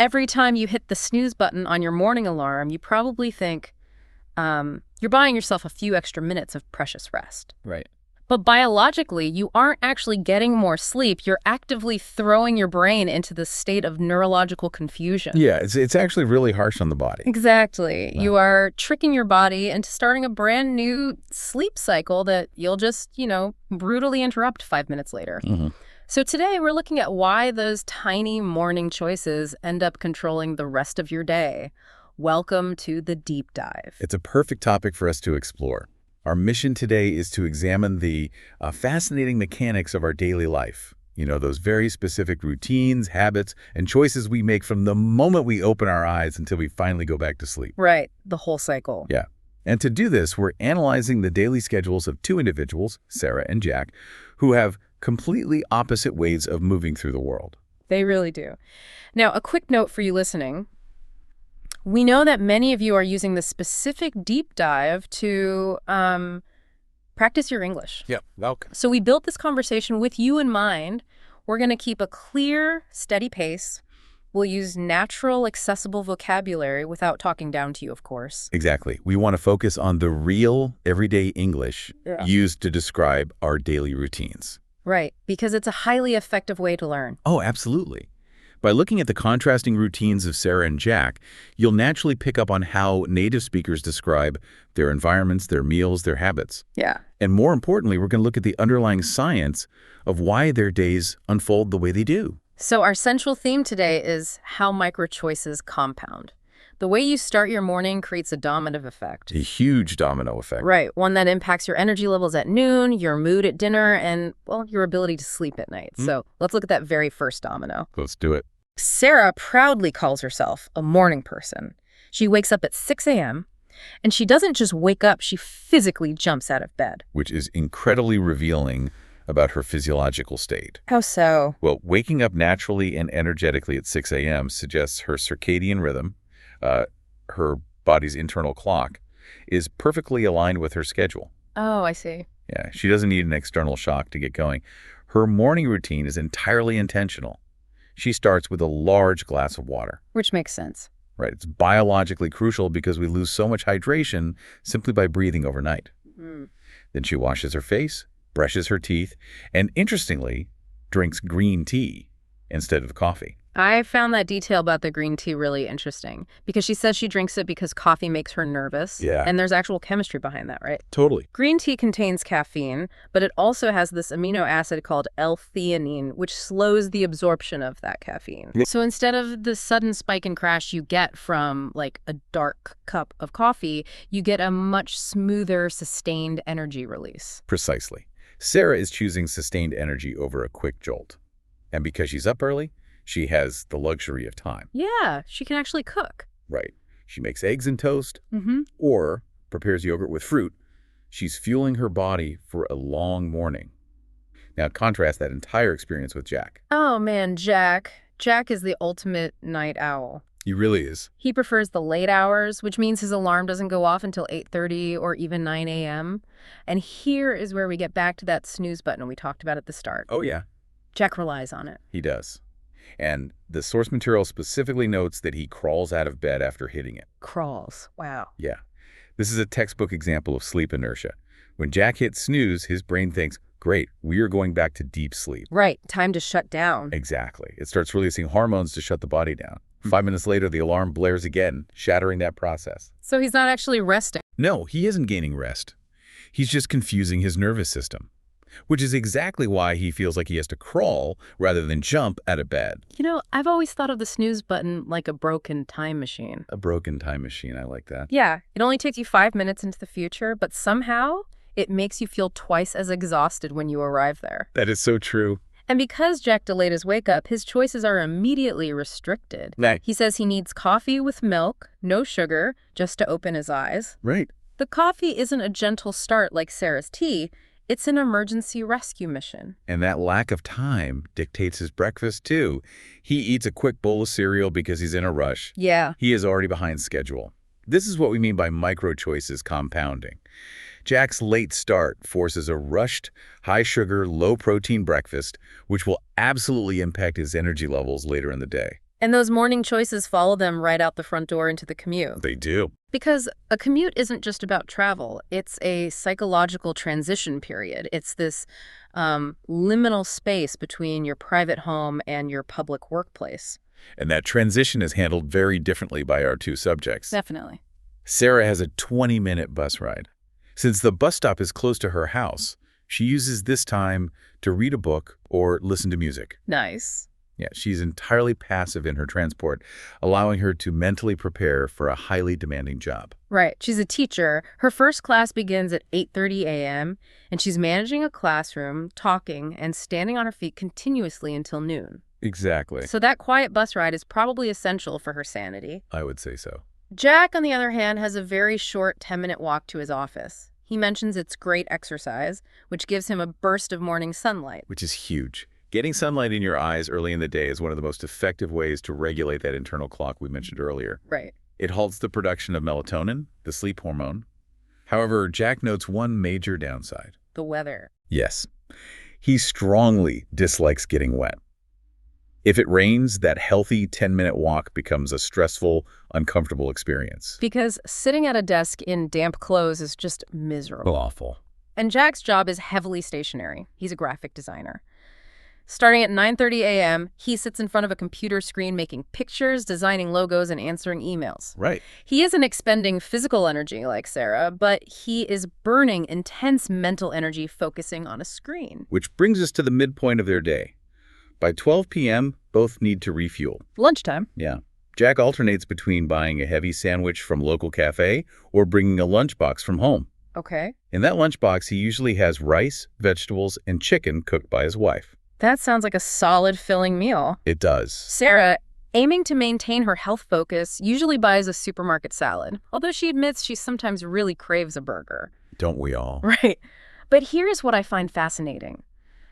Every time you hit the snooze button on your morning alarm, you probably think you're buying yourself a few extra minutes of precious rest. Right. But biologically, you aren't actually getting more sleep. You're actively throwing your brain into this state of neurological confusion. Yeah, it's actually really harsh on the body. Exactly. Wow. You are tricking your body into starting a brand new sleep cycle that you'll just, brutally interrupt 5 minutes later. Mm-hmm. So today we're looking at why those tiny morning choices end up controlling the rest of your day. Welcome to the deep dive. It's a perfect topic for us to explore. Our mission today is to examine the fascinating mechanics of our daily life. Those very specific routines, habits, and choices we make from the moment we open our eyes until we finally go back to sleep. Right, the whole cycle. Yeah. And to do this, we're analyzing the daily schedules of two individuals, Sarah and Jack, who have completely opposite ways of moving through the world. They really do. Now, a quick note for you listening. We know that many of you are using this specific deep dive to practice your English. Yeah, welcome. So we built this conversation with you in mind. We're going to keep a clear, steady pace. We'll use natural, accessible vocabulary without talking down to you, of course. Exactly. We want to focus on the real, everyday English used to describe our daily routines. Right, because it's a highly effective way to learn. Oh, absolutely. By looking at the contrasting routines of Sarah and Jack, you'll naturally pick up on how native speakers describe their environments, their meals, their habits. Yeah. And more importantly, we're going to look at the underlying science of why their days unfold the way they do. So our central theme today is how micro-choices compound. The way you start your morning creates a domino effect. A huge domino effect. Right, one that impacts your energy levels at noon, your mood at dinner, and, your ability to sleep at night. So let's look at that very first domino. Let's do it. Sarah proudly calls herself a morning person. She wakes up at 6 a.m., and she doesn't just wake up, she physically jumps out of bed. Which is incredibly revealing about her physiological state. How so? Well, waking up naturally and energetically at 6 a.m. suggests her circadian rhythm, her body's internal clock, is perfectly aligned with her schedule. Oh, I see. Yeah, she doesn't need an external shock to get going. Her morning routine is entirely intentional. She starts with a large glass of water. Which makes sense. Right. It's biologically crucial because we lose so much hydration simply by breathing overnight. Then she washes her face, brushes her teeth, and interestingly, drinks green tea instead of coffee. I found that detail about the green tea really interesting because she says she drinks it because coffee makes her nervous. Yeah. And there's actual chemistry behind that, right? Totally. Green tea contains caffeine, but it also has this amino acid called L-theanine, which slows the absorption of that caffeine. Yeah. So instead of the sudden spike and crash you get from like a dark cup of coffee, you get a much smoother, sustained energy release. Precisely. Sarah is choosing sustained energy over a quick jolt. And because she's up early, she has the luxury of time. Yeah, she can actually cook. Right. She makes eggs and toast or prepares yogurt with fruit. She's fueling her body for a long morning. Now contrast that entire experience with Jack. Oh man, Jack. Jack is the ultimate night owl. He really is. He prefers the late hours, which means his alarm doesn't go off until 8:30 or even 9 a.m. And here is where we get back to that snooze button we talked about at the start. Oh, yeah. Jack relies on it. He does. And the source material specifically notes that he crawls out of bed after hitting it. Crawls. Wow. Yeah. This is a textbook example of sleep inertia. When Jack hits snooze, his brain thinks, great, we are going back to deep sleep. Right. Time to shut down. Exactly. It starts releasing hormones to shut the body down. 5 minutes later, the alarm blares again, shattering that process. So he's not actually resting. No, he isn't gaining rest. He's just confusing his nervous system, which is exactly why he feels like he has to crawl rather than jump out of bed. I've always thought of the snooze button like a broken time machine. A broken time machine, I like that. Yeah, it only takes you 5 minutes into the future, but somehow it makes you feel twice as exhausted when you arrive there. That is so true. And because Jack delayed his wake-up, his choices are immediately restricted. Right. He says he needs coffee with milk, no sugar, just to open his eyes. Right. The coffee isn't a gentle start like Sarah's tea. It's an emergency rescue mission. And that lack of time dictates his breakfast, too. He eats a quick bowl of cereal because he's in a rush. Yeah. He is already behind schedule. This is what we mean by micro-choices compounding. Jack's late start forces a rushed, high-sugar, low-protein breakfast, which will absolutely impact his energy levels later in the day. And those morning choices follow them right out the front door into the commute. They do. Because a commute isn't just about travel. It's a psychological transition period. It's this liminal space between your private home and your public workplace. And that transition is handled very differently by our two subjects. Definitely. Sarah has a 20-minute bus ride. Since the bus stop is close to her house, she uses this time to read a book or listen to music. Nice. Yeah, she's entirely passive in her transport, allowing her to mentally prepare for a highly demanding job. Right. She's a teacher. Her first class begins at 8:30 a.m., and she's managing a classroom, talking, and standing on her feet continuously until noon. Exactly. So that quiet bus ride is probably essential for her sanity. I would say so. Jack, on the other hand, has a very short 10-minute walk to his office. He mentions it's great exercise, which gives him a burst of morning sunlight. Which is huge. Getting sunlight in your eyes early in the day is one of the most effective ways to regulate that internal clock we mentioned earlier. Right. It halts the production of melatonin, the sleep hormone. However, Jack notes one major downside. The weather. Yes. He strongly dislikes getting wet. If it rains, that healthy 10-minute walk becomes a stressful, uncomfortable experience. Because sitting at a desk in damp clothes is just miserable. Awful. And Jack's job is heavily stationary. He's a graphic designer. Starting at 9:30 a.m., he sits in front of a computer screen making pictures, designing logos, and answering emails. Right. He isn't expending physical energy like Sarah, but he is burning intense mental energy focusing on a screen. Which brings us to the midpoint of their day. By 12 p.m., both need to refuel. Lunchtime. Yeah. Jack alternates between buying a heavy sandwich from a local cafe or bringing a lunchbox from home. Okay. In that lunchbox, he usually has rice, vegetables, and chicken cooked by his wife. That sounds like a solid, filling meal. It does. Sarah, aiming to maintain her health focus, usually buys a supermarket salad, although she admits she sometimes really craves a burger. Don't we all? Right. But here's what I find fascinating.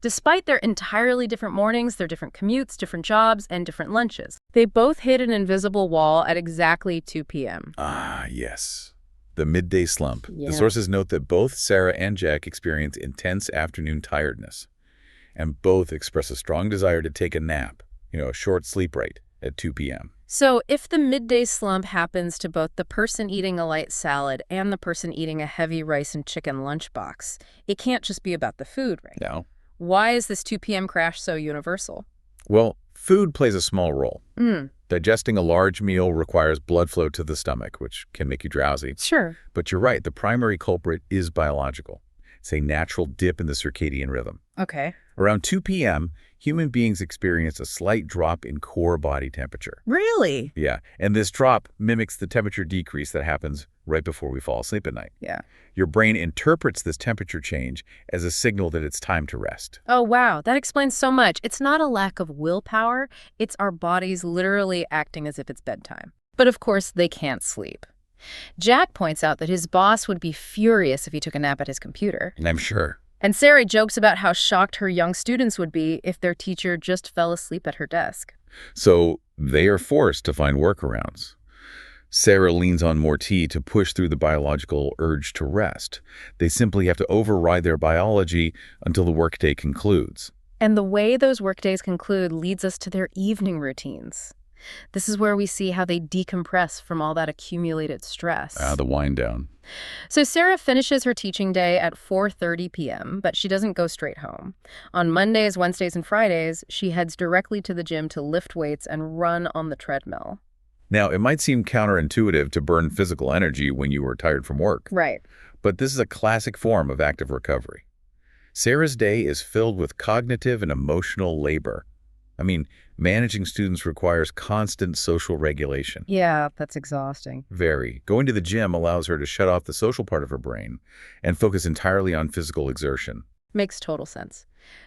Despite their entirely different mornings, their different commutes, different jobs, and different lunches, they both hit an invisible wall at exactly 2 p.m. Ah, yes. The midday slump. Yeah. The sources note that both Sarah and Jack experience intense afternoon tiredness, and both express a strong desire to take a nap, a short sleep rate at 2 p.m. So if the midday slump happens to both the person eating a light salad and the person eating a heavy rice and chicken lunchbox, it can't just be about the food, right? No. Why is this 2 p.m. crash so universal? Well, food plays a small role. Mm. Digesting a large meal requires blood flow to the stomach, which can make you drowsy. Sure. But you're right, the primary culprit is biological. It's a natural dip in the circadian rhythm. Okay. Around 2 p.m., human beings experience a slight drop in core body temperature. Really? Yeah, and this drop mimics the temperature decrease that happens right before we fall asleep at night. Yeah. Your brain interprets this temperature change as a signal that it's time to rest. Oh, wow. That explains so much. It's not a lack of willpower. It's our bodies literally acting as if it's bedtime. But of course, they can't sleep. Jack points out that his boss would be furious if he took a nap at his computer. And I'm sure. And Sarah jokes about how shocked her young students would be if their teacher just fell asleep at her desk. So they are forced to find workarounds. Sarah leans on more tea to push through the biological urge to rest. They simply have to override their biology until the workday concludes. And the way those workdays conclude leads us to their evening routines. This is where we see how they decompress from all that accumulated stress. The wind down. So Sarah finishes her teaching day at 4:30 p.m., but she doesn't go straight home. On Mondays, Wednesdays, and Fridays, she heads directly to the gym to lift weights and run on the treadmill. Now, it might seem counterintuitive to burn physical energy when you are tired from work. Right. But this is a classic form of active recovery. Sarah's day is filled with cognitive and emotional labor. Managing students requires constant social regulation. Yeah, that's exhausting. Very. Going to the gym allows her to shut off the social part of her brain and focus entirely on physical exertion. Makes total sense.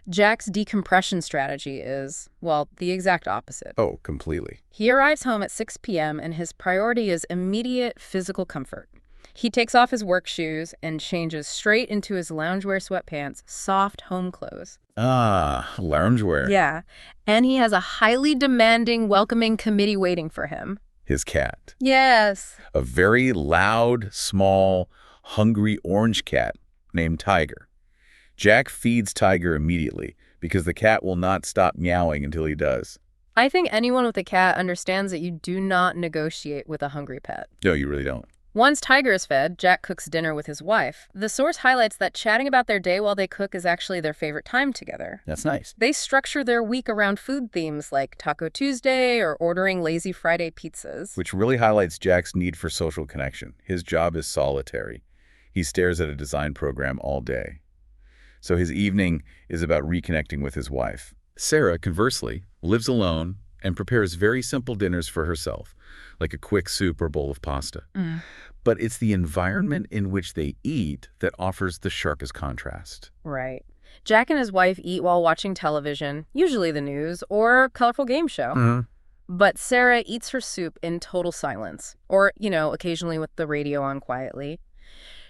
Jack's decompression strategy is, well, the exact opposite. Oh, completely. He arrives home at 6 p.m. and his priority is immediate physical comfort. He takes off his work shoes and changes straight into his loungewear sweatpants, soft home clothes. Ah, loungewear. Yeah, and he has a highly demanding, welcoming committee waiting for him. His cat. Yes. A very loud, small, hungry orange cat named Tiger. Jack feeds Tiger immediately because the cat will not stop meowing until he does. I think anyone with a cat understands that you do not negotiate with a hungry pet. No, you really don't. Once Tiger is fed, Jack cooks dinner with his wife. The source highlights that chatting about their day while they cook is actually their favorite time together. That's nice. They structure their week around food themes like Taco Tuesday or ordering Lazy Friday pizzas. Which really highlights Jack's need for social connection. His job is solitary. He stares at a design program all day. So his evening is about reconnecting with his wife. Sarah, conversely, lives alone and prepares very simple dinners for herself, like a quick soup or bowl of pasta. But it's the environment in which they eat that offers the sharpest contrast. Right. Jack and his wife eat while watching television, usually the news, or a colorful game show. But Sarah eats her soup in total silence, or, occasionally with the radio on quietly.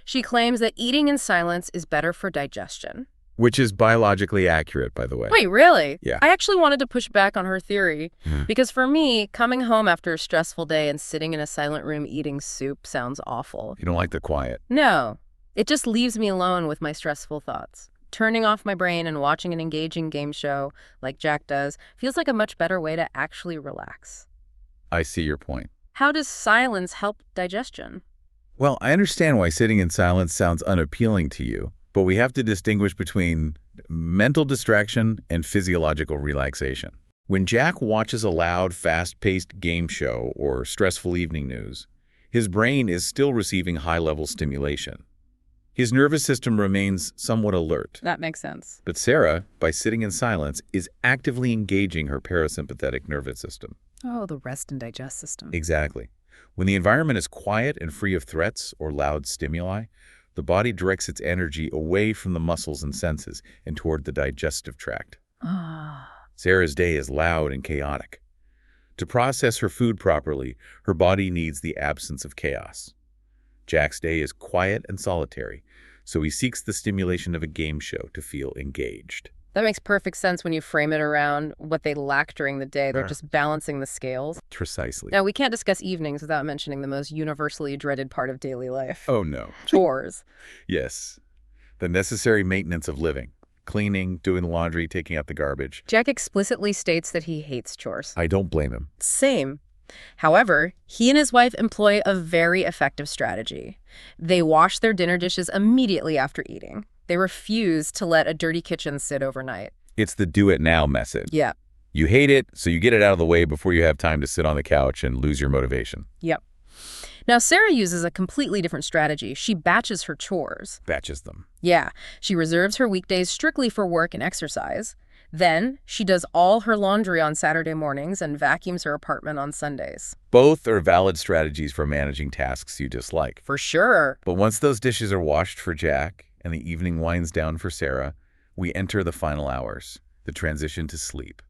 She claims that eating in silence is better for digestion. Which is biologically accurate, by the way. Wait, really? Yeah. I actually wanted to push back on her theory, because for me, coming home after a stressful day and sitting in a silent room eating soup sounds awful. You don't like the quiet. No, it just leaves me alone with my stressful thoughts. Turning off my brain and watching an engaging game show, like Jack does, feels like a much better way to actually relax. I see your point. How does silence help digestion? Well, I understand why sitting in silence sounds unappealing to you, but we have to distinguish between mental distraction and physiological relaxation. When Jack watches a loud, fast-paced game show or stressful evening news, his brain is still receiving high-level stimulation. His nervous system remains somewhat alert. That makes sense. But Sarah, by sitting in silence, is actively engaging her parasympathetic nervous system. Oh, the rest and digest system. Exactly. When the environment is quiet and free of threats or loud stimuli, the body directs its energy away from the muscles and senses and toward the digestive tract. Sarah's day is loud and chaotic. To process her food properly, her body needs the absence of chaos. Jack's day is quiet and solitary, so he seeks the stimulation of a game show to feel engaged. That makes perfect sense when you frame it around what they lack during the day. They're just balancing the scales. Precisely. Now, we can't discuss evenings without mentioning the most universally dreaded part of daily life. Oh, no. Chores. Yes. The necessary maintenance of living. Cleaning, doing the laundry, taking out the garbage. Jack explicitly states that he hates chores. I don't blame him. Same. However, he and his wife employ a very effective strategy. They wash their dinner dishes immediately after eating. They refuse to let a dirty kitchen sit overnight. It's the do-it-now method. Yeah. You hate it, so you get it out of the way before you have time to sit on the couch and lose your motivation. Yep. Now, Sarah uses a completely different strategy. She batches her chores. Batches them. Yeah. She reserves her weekdays strictly for work and exercise. Then, she does all her laundry on Saturday mornings and vacuums her apartment on Sundays. Both are valid strategies for managing tasks you dislike. For sure. But once those dishes are washed for Jack and the evening winds down for Sarah, we enter the final hours, the transition to sleep.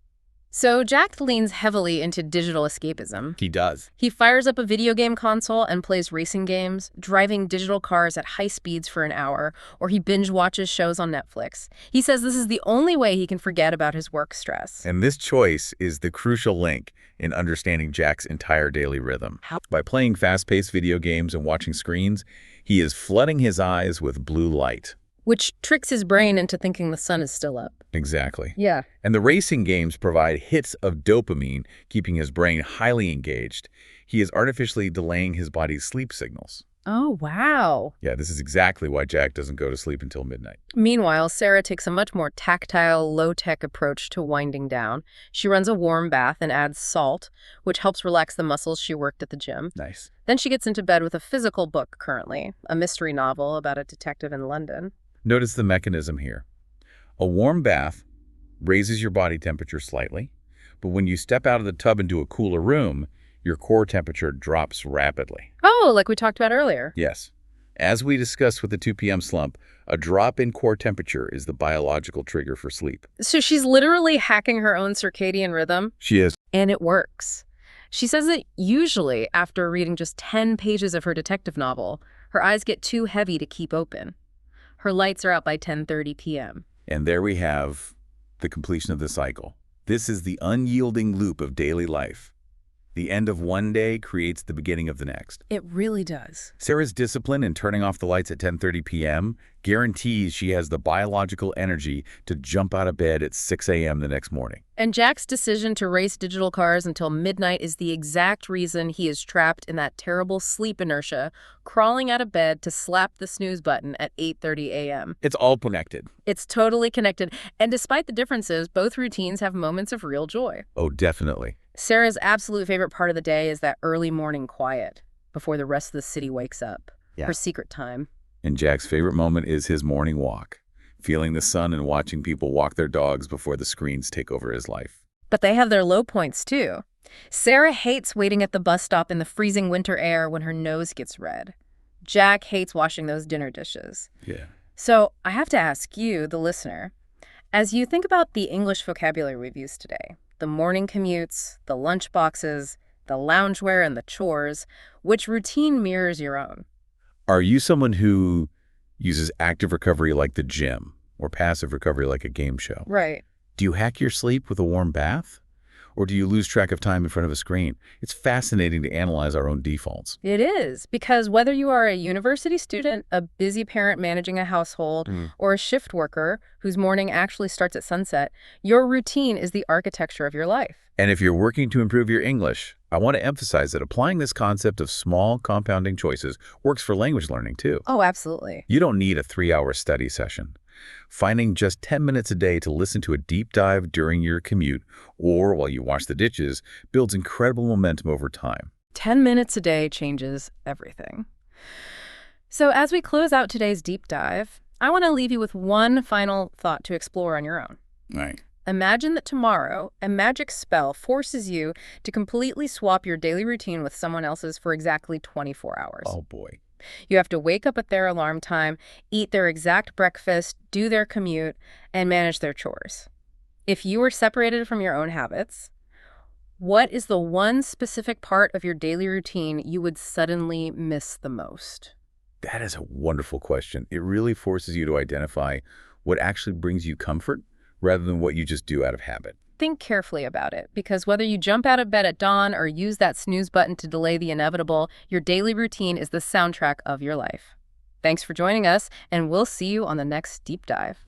So Jack leans heavily into digital escapism. He does. He fires up a video game console and plays racing games, driving digital cars at high speeds for an hour, or he binge watches shows on Netflix. He says this is the only way he can forget about his work stress. And this choice is the crucial link in understanding Jack's entire daily rhythm. By playing fast-paced video games and watching screens, he is flooding his eyes with blue light. Which tricks his brain into thinking the sun is still up. Exactly. Yeah. And the racing games provide hits of dopamine, keeping his brain highly engaged. He is artificially delaying his body's sleep signals. Oh, wow. Yeah, this is exactly why Jack doesn't go to sleep until midnight. Meanwhile, Sarah takes a much more tactile, low-tech approach to winding down. She runs a warm bath and adds salt, which helps relax the muscles she worked at the gym. Nice. Then she gets into bed with a physical book currently, a mystery novel about a detective in London. Notice the mechanism here. A warm bath raises your body temperature slightly, but when you step out of the tub into a cooler room, your core temperature drops rapidly. Oh, like we talked about earlier. Yes. As we discussed with the 2 p.m. slump, a drop in core temperature is the biological trigger for sleep. So she's literally hacking her own circadian rhythm. She is. And it works. She says that usually after reading just 10 pages of her detective novel, her eyes get too heavy to keep open. Her lights are out by 10:30 p.m. And there we have the completion of the cycle. This is the unyielding loop of daily life. The end of one day creates the beginning of the next. It really does. Sarah's discipline in turning off the lights at 10:30 p.m. guarantees she has the biological energy to jump out of bed at 6 a.m. the next morning. And Jack's decision to race digital cars until midnight is the exact reason he is trapped in that terrible sleep inertia, crawling out of bed to slap the snooze button at 8:30 a.m. It's all connected. It's totally connected, and despite the differences, both routines have moments of real joy. Oh, definitely. Sarah's absolute favorite part of the day is that early morning quiet before the rest of the city wakes up. Yeah. Her secret time. And Jack's favorite moment is his morning walk, feeling the sun and watching people walk their dogs before the screens take over his life. But they have their low points, too. Sarah hates waiting at the bus stop in the freezing winter air when her nose gets red. Jack hates washing those dinner dishes. Yeah. So I have to ask you, the listener, as you think about the English vocabulary we've used today, the morning commutes, the lunch boxes, the loungewear, and the chores, which routine mirrors your own? Are you someone who uses active recovery like the gym or passive recovery like a game show? Right. Do you hack your sleep with a warm bath? Or do you lose track of time in front of a screen? It's fascinating to analyze our own defaults. It is, because whether you are a university student, a busy parent managing a household, or a shift worker whose morning actually starts at sunset, your routine is the architecture of your life. And if you're working to improve your English, I want to emphasize that applying this concept of small compounding choices works for language learning too. Oh, absolutely. You don't need a 3-hour study session. Finding just 10 minutes a day to listen to a deep dive during your commute or while you wash the dishes builds incredible momentum over time. 10 minutes a day changes everything. So as we close out today's deep dive, I want to leave you with one final thought to explore on your own. Right. Imagine that tomorrow, a magic spell forces you to completely swap your daily routine with someone else's for exactly 24 hours. Oh, boy. You have to wake up at their alarm time, eat their exact breakfast, do their commute, and manage their chores. If you were separated from your own habits, what is the one specific part of your daily routine you would suddenly miss the most? That is a wonderful question. It really forces you to identify what actually brings you comfort rather than what you just do out of habit. Think carefully about it, because whether you jump out of bed at dawn or use that snooze button to delay the inevitable, your daily routine is the soundtrack of your life. Thanks for joining us, and we'll see you on the next deep dive.